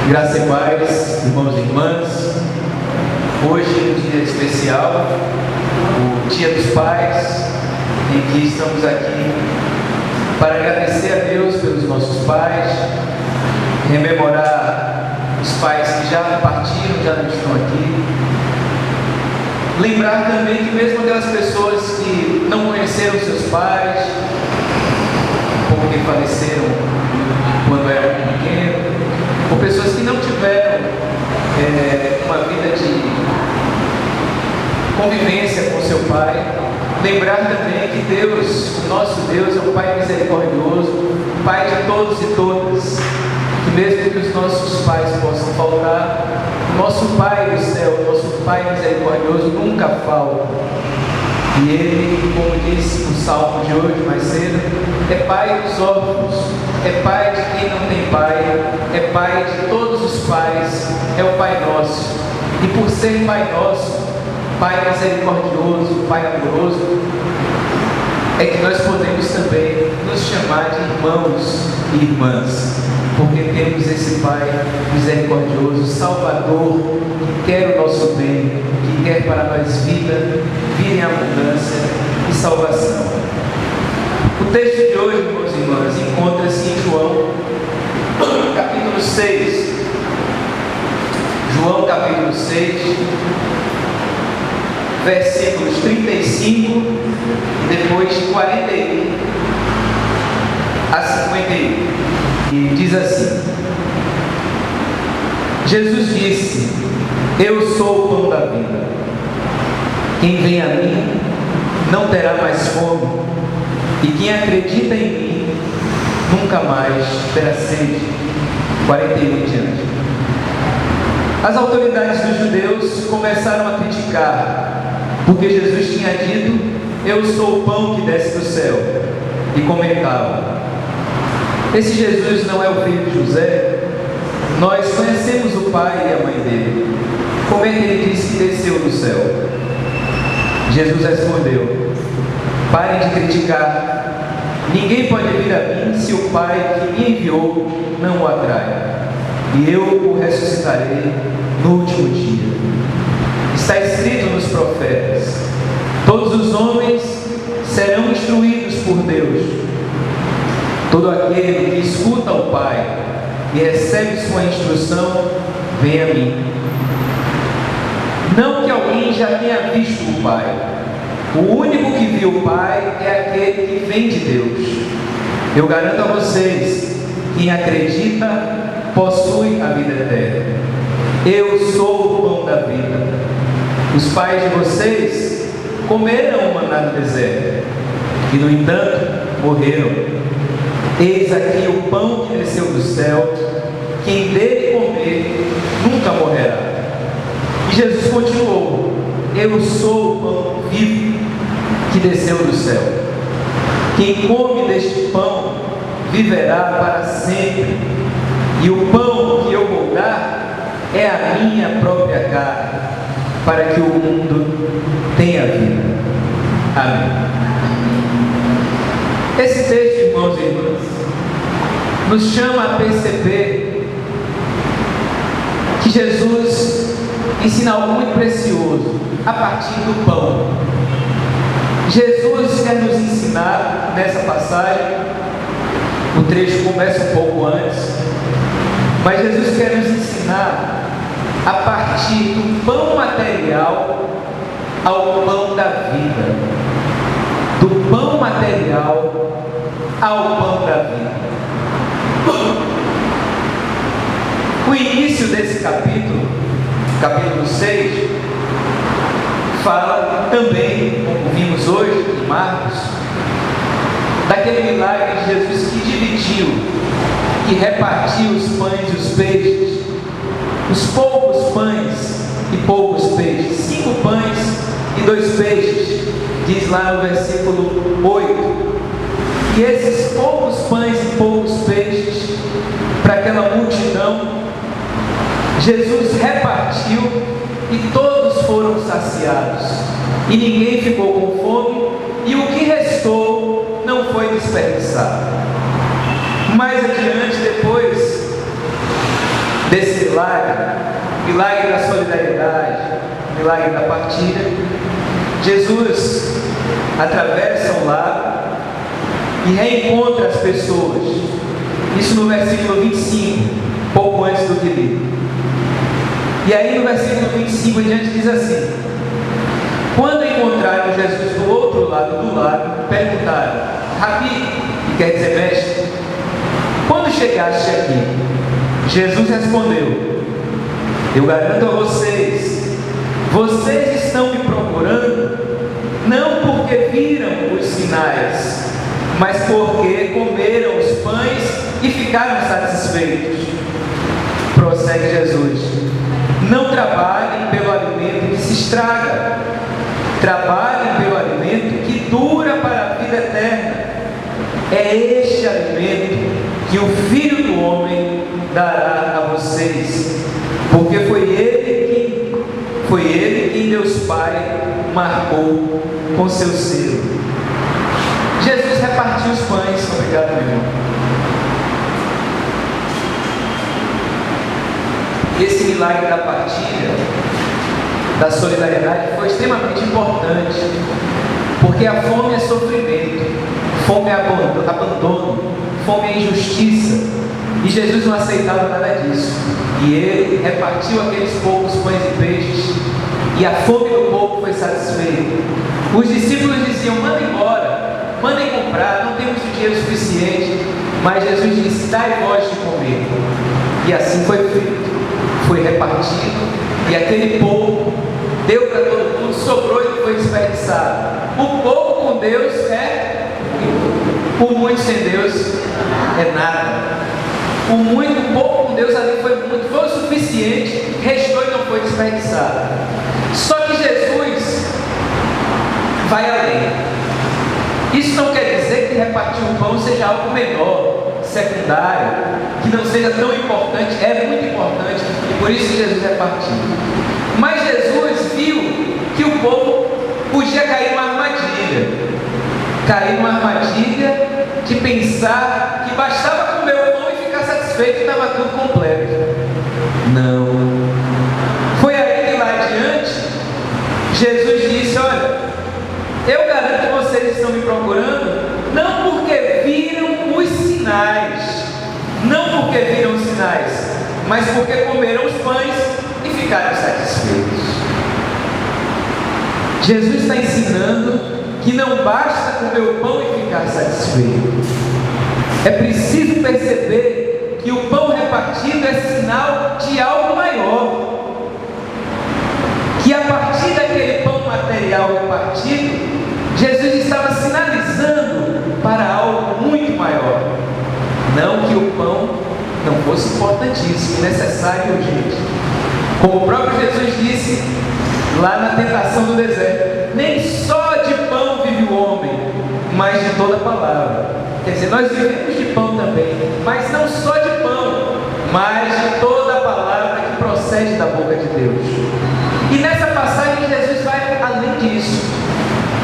Graça e paz, irmãos e irmãs. Hoje é um dia especial, o Dia dos Pais, em que estamos aqui para agradecer a Deus pelos nossos pais, rememorar os pais que já partiram, já não estão aqui. Lembrar também que mesmo aquelas pessoas que não conheceram seus pais, porque faleceram quando eram pequenos, ou pessoas que não tiveram uma vida de convivência com seu pai, lembrar também que Deus, o nosso Deus, é um Pai misericordioso, Pai de todos e todas, que mesmo que os nossos pais possam faltar, o nosso Pai do céu, o nosso Pai misericordioso nunca falta. E Ele, como disse no salmo de hoje mais cedo, é Pai dos órfãos, é Pai de quem não tem pai, é Pai de todos os pais, é o Pai nosso. E por ser Pai nosso, Pai misericordioso, Pai amoroso, é que nós podemos também nos chamar de irmãos e irmãs, porque temos esse Pai misericordioso, Salvador, que quer o nosso bem, que quer para nós vida em abundância e salvação. O texto de hoje, irmãos e irmãs, encontra-se em João, capítulo 6. João, capítulo 6, versículos 35 e depois 41 a 51. E diz assim: Jesus disse: Eu sou o pão da vida. Quem vem a mim não terá mais fome, e quem acredita em mim nunca mais terá sede. 41 em diante. As autoridades dos judeus começaram a criticar, porque Jesus tinha dito: Eu sou o pão que desce do céu. E comentavam: Esse Jesus não é o filho de José? Nós conhecemos o pai e a mãe dele. Como é que ele disse que desceu do céu? Jesus respondeu: Parem de criticar. Ninguém pode vir a mim se o Pai que me enviou não o atrai. E eu o ressuscitarei no último dia. Está escrito nos profetas: Todos os homens serão instruídos por Deus. Todo aquele que escuta o Pai e recebe sua instrução, vem a mim. Não que alguém já tenha visto o Pai. O único que viu o Pai é aquele que vem de Deus. Eu garanto a vocês, quem acredita possui a vida eterna. Eu sou o pão da vida. Os pais de vocês comeram o maná no deserto e, no entanto, morreram. Eis aqui o pão que desceu do céu. Quem dele comer nunca morrerá. E Jesus continuou: Eu sou o pão vivo que desceu do céu. Quem come deste pão viverá para sempre. E o pão que eu vou dar é a minha própria carne, para que o mundo tenha vida. Amém. Esse texto, irmãos e irmãs, nos chama a perceber que Jesus ensina algo muito precioso a partir do pão. Jesus quer nos ensinar nessa passagem, o trecho começa um pouco antes, mas Jesus quer nos ensinar a partir do pão material ao pão da vida. Do pão material ao pão da vida. O início desse capítulo 6, fala também, como vimos hoje em Marcos, daquele milagre de Jesus que dividiu, que repartiu os pães e os peixes, os poucos pães e poucos peixes, 5 pães e 2 peixes, diz lá no versículo 8, que esses poucos pães e poucos peixes, para aquela multidão, Jesus repartiu e todos foram saciados, e ninguém ficou com fome, e o que restou não foi desperdiçado. Mais adiante, depois, desse milagre da solidariedade, milagre da partilha, Jesus atravessa um lago e reencontra as pessoas. Isso no versículo 25, pouco antes do que li. E aí no versículo 25 em diante diz assim: quando encontraram Jesus do outro lado do lago, perguntaram: Rabi, que quer dizer mestre, quando chegaste aqui? Jesus respondeu: eu garanto a vocês, vocês estão me procurando não porque viram os sinais, mas porque comeram os pães e ficaram satisfeitos. Prossegue Jesus: não trabalhem pelo alimento que se estraga, trabalhem pelo alimento que dura para a vida eterna. É este alimento que o Filho do Homem dará a vocês, porque foi ele quem Deus Pai marcou com seu selo. Jesus repartiu os pães. Obrigado, meu irmão. Esse milagre da partilha, da solidariedade, foi extremamente importante, porque a fome é sofrimento, fome é abandono, fome é injustiça, e Jesus não aceitava nada disso, e ele repartiu aqueles poucos pães e peixes, e a fome do povo foi satisfeita. Os discípulos diziam: mandem embora, mandem comprar, não temos dinheiro suficiente. Mas Jesus disse: dai vós de comer. E assim foi feito, foi repartido, e aquele pouco deu para todo mundo, sobrou e não foi desperdiçado. O pouco com Deus é muito, o muito sem Deus é nada. O muito, pouco com Deus ali foi muito, foi o suficiente, restou e não foi desperdiçado. Só que Jesus vai além. Isso não quer dizer que repartir o pão seja algo menor, secundário, que não seja tão importante. É muito importante, e por isso Jesus repartiu. Mas Jesus viu que o povo podia cair numa armadilha de pensar que bastava comer o pão e ficar satisfeito e estava tudo completo. Não. Foi aí que lá adiante Jesus disse: olha, eu garanto que vocês estão me procurando não porque viram os sinais, mas porque comeram os pães e ficaram satisfeitos. Jesus está ensinando que não basta comer o pão e ficar satisfeito. É preciso perceber que o pão repartido é sinal de algo maior, que a partir daquele pão material repartido, Jesus estava sinalizando para algo muito maior. Não que o pão não fosse importantíssimo, necessário e urgente. Como o próprio Jesus disse lá na tentação do deserto: nem só de pão vive o homem, mas de toda palavra. Quer dizer, nós vivemos de pão também, mas não só de pão, mas de toda a palavra que procede da boca de Deus. E nessa passagem Jesus vai além disso,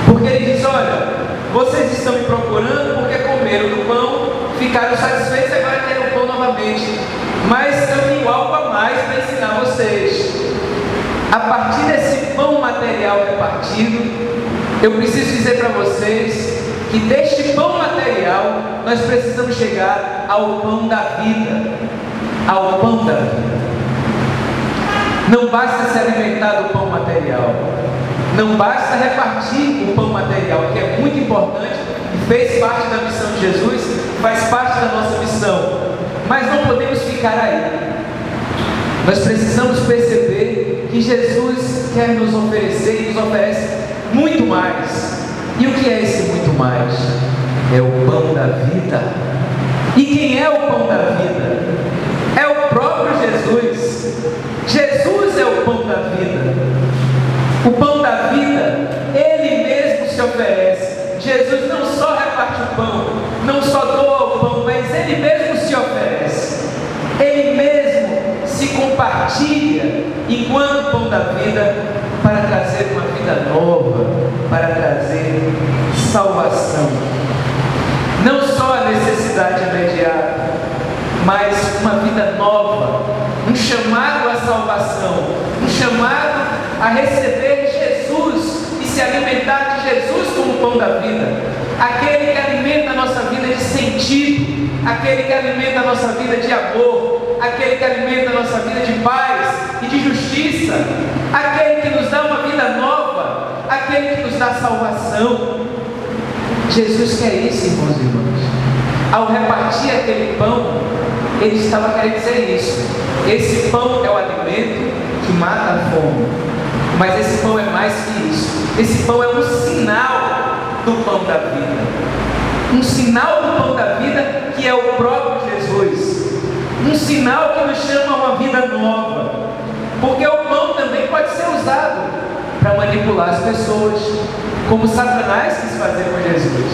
porque ele diz: olha, vocês estão me procurando porque comeram do pão, ficaram satisfeitos e agora querem o pão novamente. Mas eu tenho algo a mais para ensinar vocês. A partir desse pão material repartido, eu preciso dizer para vocês que deste pão material nós precisamos chegar ao pão da vida. Ao pão da vida. Não basta se alimentar do pão material, não basta repartir o pão material, que é muito importante e fez parte da missão de Jesus, faz parte da nossa missão, mas não podemos ficar aí. Nós precisamos perceber que Jesus quer nos oferecer e nos oferece muito mais. E o que é esse muito mais? É o pão da vida. E quem é o pão da vida? É o próprio Jesus. Jesus é o pão da vida. O pão da vida, Ele mesmo se oferece. Jesus não só reparte o pão, não só doa o pão, mas Ele mesmo se oferece. Ele mesmo se compartilha enquanto pão da vida, para trazer uma vida nova, para trazer salvação. Não só a necessidade imediata, mas uma vida nova, um chamado à salvação, um chamado a receber Jesus e se alimentar de Jesus como pão da vida, aquele que alimenta a nossa vida de sentido, aquele que alimenta a nossa vida de amor, aquele que alimenta a nossa vida de paz e de justiça, aquele que nos dá uma vida nova, aquele que nos dá salvação. Jesus quer isso, irmãos e irmãs. Ao repartir aquele pão, ele estava querendo dizer isso. Esse pão é o alimento que mata a fome, mas esse pão é mais que isso. Esse pão é um sinal do pão da vida, um sinal do pão da vida que é o próprio Jesus, um sinal que nos chama a uma vida nova, porque o pão também pode ser usado para manipular as pessoas, como Satanás quis fazer com Jesus.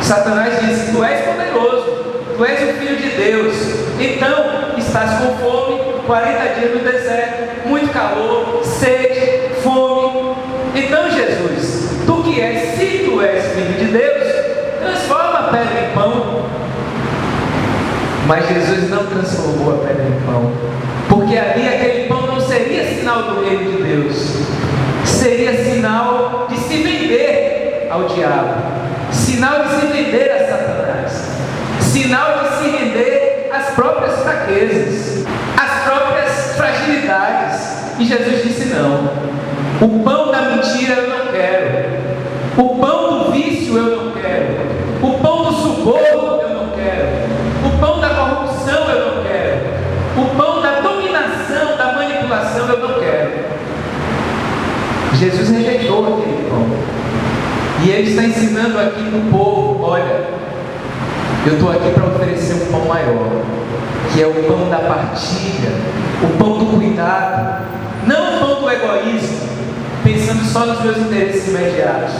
Satanás disse: tu és poderoso, tu és o Filho de Deus, então estás com fome, 40 dias no deserto, muito calor, sede, fome. Então Jesus, tu que és, se tu és Filho de Deus, transforma a pedra em pão. Mas Jesus não transformou a pedra em pão, porque ali aquele pão não seria sinal do reino de Deus, seria sinal de se vender ao diabo, sinal de se vender a Satanás, sinal de se render às próprias fraquezas, às próprias fragilidades. E Jesus disse: não, o pão da mentira eu não quero, o pão do vício eu não quero, o pão do suborno eu não quero, o pão da corrupção eu não quero, o pão da dominação, da manipulação eu não quero. Jesus rejeitou aquele pão, e ele está ensinando aqui para o povo: olha, eu estou aqui para oferecer um pão maior, que é o pão da partilha, o pão do cuidado, não o pão do egoísmo, pensando só nos meus interesses imediatos,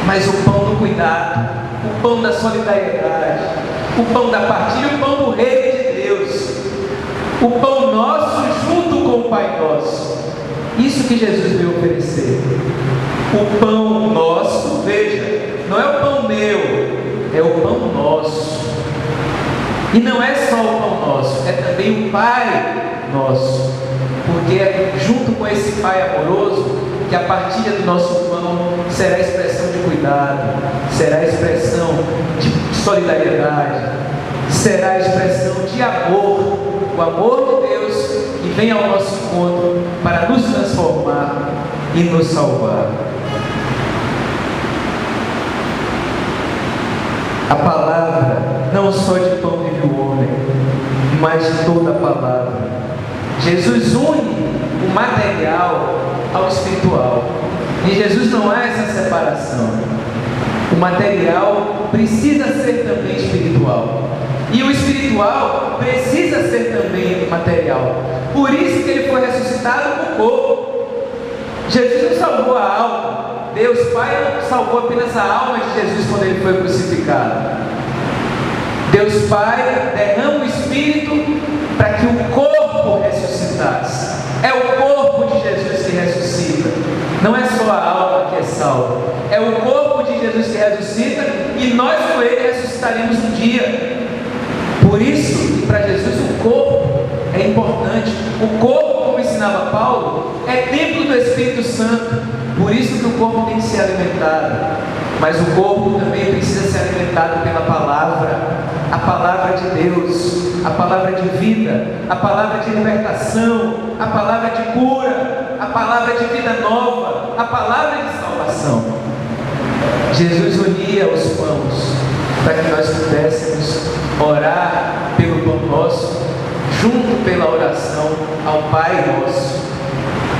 mas o pão do cuidado, o pão da solidariedade, o pão da partilha, o pão do reino de Deus, o pão nosso junto com o Pai Nosso. Isso que Jesus veio oferecer. O pão nosso, veja, não é o pão meu, é o pão nosso. E não é só o pão nosso, é também o Pai Nosso, porque é junto com esse Pai amoroso que a partilha do nosso pão será expressão de cuidado, será expressão de solidariedade, será expressão de amor, o amor de Deus que vem ao nosso encontro para nos transformar e nos salvar. A palavra, não só de pão vive o homem, mas de toda a palavra. Jesus une o material ao espiritual. Em Jesus não há essa separação. O material precisa ser também espiritual, e o espiritual precisa ser também material. Por isso que ele foi ressuscitado no corpo. Jesus não salvou a alma. Deus Pai não salvou apenas a alma de Jesus quando ele foi crucificado. Deus Pai derrama o Espírito para que o corpo ressuscitasse. É o corpo de Jesus que ressuscita. Não é só a alma que é salva. É o corpo de Jesus que ressuscita, e nós com ele ressuscitaremos um dia. Por isso, para Jesus o corpo é importante. O corpo, como ensinava Paulo, é templo do Espírito Santo. Por isso que o corpo tem que ser alimentado. Mas o corpo também precisa ser alimentado pela palavra. A palavra de Deus, a palavra de vida, a palavra de libertação, a palavra de cura, a palavra de vida nova, a palavra de salvação. Jesus unia os pães para que nós pudéssemos orar pelo pão nosso, junto pela oração ao Pai Nosso,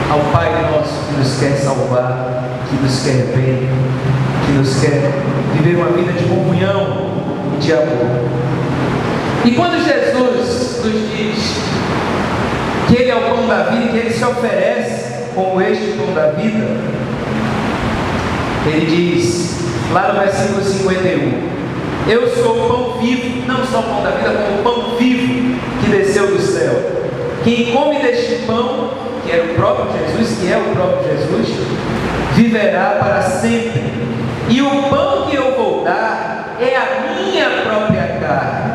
ao Pai Nosso que nos quer salvar, que nos quer bem, que nos quer viver uma vida de comunhão e de amor. E quando Jesus nos diz que Ele é o pão da vida, que Ele se oferece como este pão da vida, Ele diz, lá no versículo 51, eu sou o pão vivo, não só o pão da vida, como o pão vivo que desceu do céu. Quem come deste pão, que é o próprio Jesus, viverá para sempre. E o pão que eu vou dar é a minha própria carne,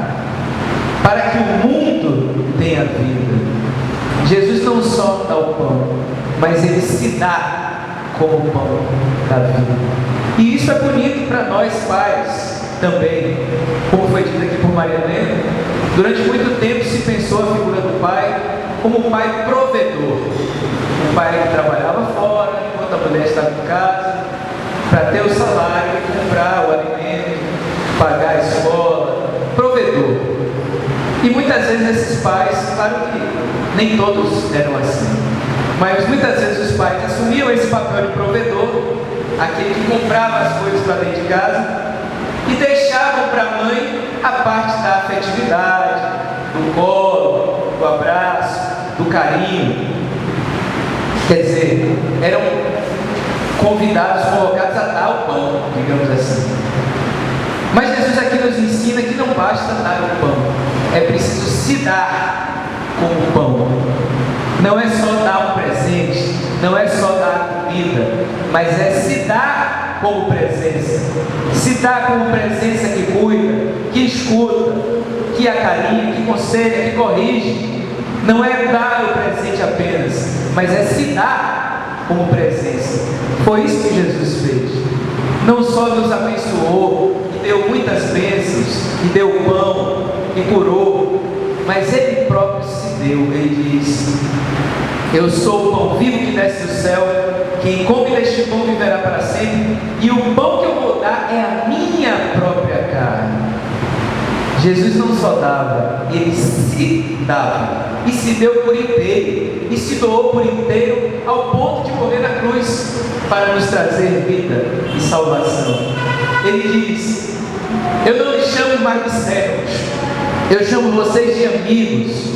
para que o mundo tenha vida. só dá o pão, mas Ele se dá como o pão da vida. E isso é bonito para nós pais também, como foi dito aqui por Maria Helena. Durante muito tempo se pensou a figura do pai como o pai provedor, o pai que trabalhava fora, enquanto a mulher estava em casa, para ter o salário, comprar o alimento, pagar a escola, provedor. E muitas vezes esses pais, claro que nem todos eram assim, mas muitas vezes os pais assumiam esse papel de provedor, aquele que comprava as coisas para dentro de casa, e deixavam para a mãe a parte da afetividade, do colo, do abraço, do carinho. Quer dizer, eram convidados, convocados a dar o pão, digamos assim. Mas Jesus aqui nos ensina que não basta dar o pão, é preciso se dar como pão. Não é só dar um presente, não é só dar comida, mas é se dar como presença. Se dar como presença que cuida, que escuta, que acarinha, que conselha, que corrige. Não é dar o presente apenas, mas é se dar como presença. Foi isso que Jesus fez. Não só nos abençoou, e deu muitas bênçãos, e deu pão, e curou, mas Ele próprio se deu. Ele disse: eu sou o pão vivo que desce do céu, quem come deste pão viverá para sempre, e o pão que eu vou dar é a minha própria carne. Jesus não só dava, Ele se dava, e se deu por inteiro, e se doou por inteiro, ao ponto de morrer na cruz, para nos trazer vida e salvação. Ele diz: eu não lhes chamo mais de servos, eu chamo vocês de amigos.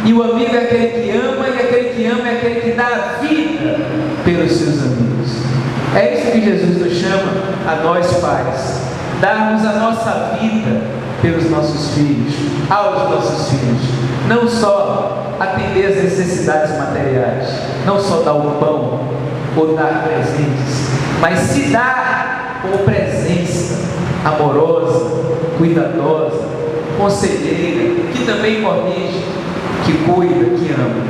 E o amigo é aquele que ama, e aquele que ama é aquele que dá a vida pelos seus amigos. É isso que Jesus nos chama a nós pais, darmos a nossa vida pelos nossos filhos, aos nossos filhos. Não só atender as necessidades materiais, não só dar o pão ou dar presentes, mas se dar como presença amorosa, cuidadosa, conselheira, que também corrige, que cuida, que ama.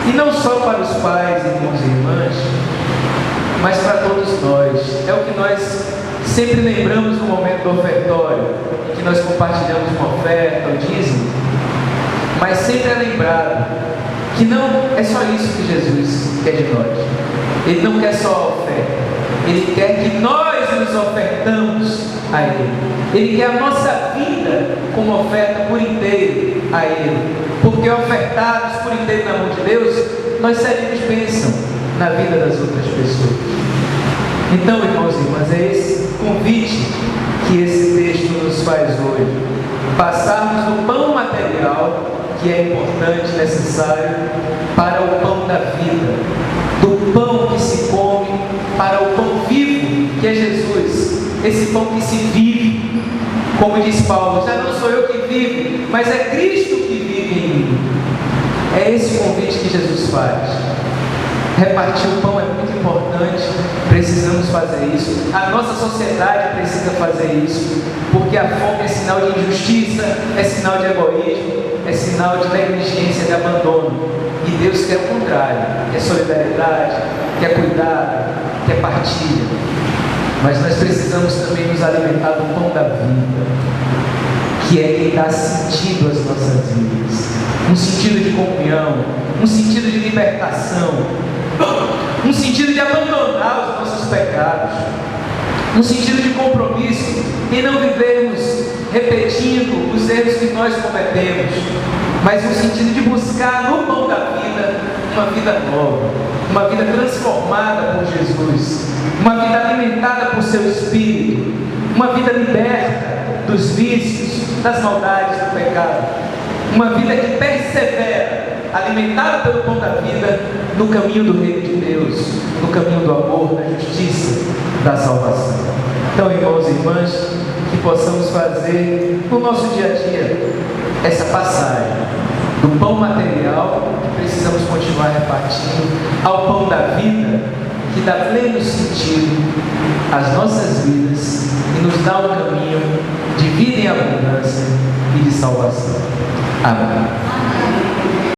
E não só para os pais, irmãos e irmãs, mas para todos nós. É o que nós sempre lembramos no momento do ofertório, em que nós compartilhamos uma oferta, o dízimo, mas sempre é lembrado que não é só isso que Jesus quer de nós. Ele não quer só a oferta, Ele quer que nós nos ofertamos a Ele. Ele quer a nossa vida como oferta por inteiro a Ele, porque ofertados por inteiro na mão de Deus, nós seremos bênção na vida das outras pessoas. Então, irmãos e irmãs, é esse convite que esse texto nos faz hoje: passarmos do pão material, que é importante, necessário, para o pão da vida, do pão que se come para o pão vivo, que é Jesus, esse pão que se vive. Como diz Paulo: já não sou eu que vivo, mas é Cristo que vive em mim. É esse convite que Jesus faz. Repartir o pão é muito importante, precisamos fazer isso. A nossa sociedade precisa fazer isso, porque a fome é sinal de injustiça, é sinal de egoísmo, é sinal de negligência, de abandono. E Deus quer o contrário, quer solidariedade, quer cuidado, quer partilha. Mas nós precisamos também nos alimentar do pão da vida, que é quem dá sentido às nossas vidas, um sentido de comunhão, um sentido de libertação, um sentido de abandonar os nossos pecados, um sentido de compromisso em não vivermos repetindo os erros que nós cometemos, mas um sentido de buscar no pão da vida uma vida nova, uma vida transformada por Jesus, uma vida alimentada por seu Espírito, uma vida liberta dos vícios, das maldades do pecado, uma vida que persevera, alimentada pelo pão da vida, no caminho do reino de Deus, no caminho do amor, da justiça, da salvação. Então, irmãos e irmãs, que possamos fazer no nosso dia a dia essa passagem do pão material, que precisamos continuar repartindo, ao pão da vida, que dá pleno sentido às nossas vidas e nos dá um caminho de vida em abundância e de salvação. Amém.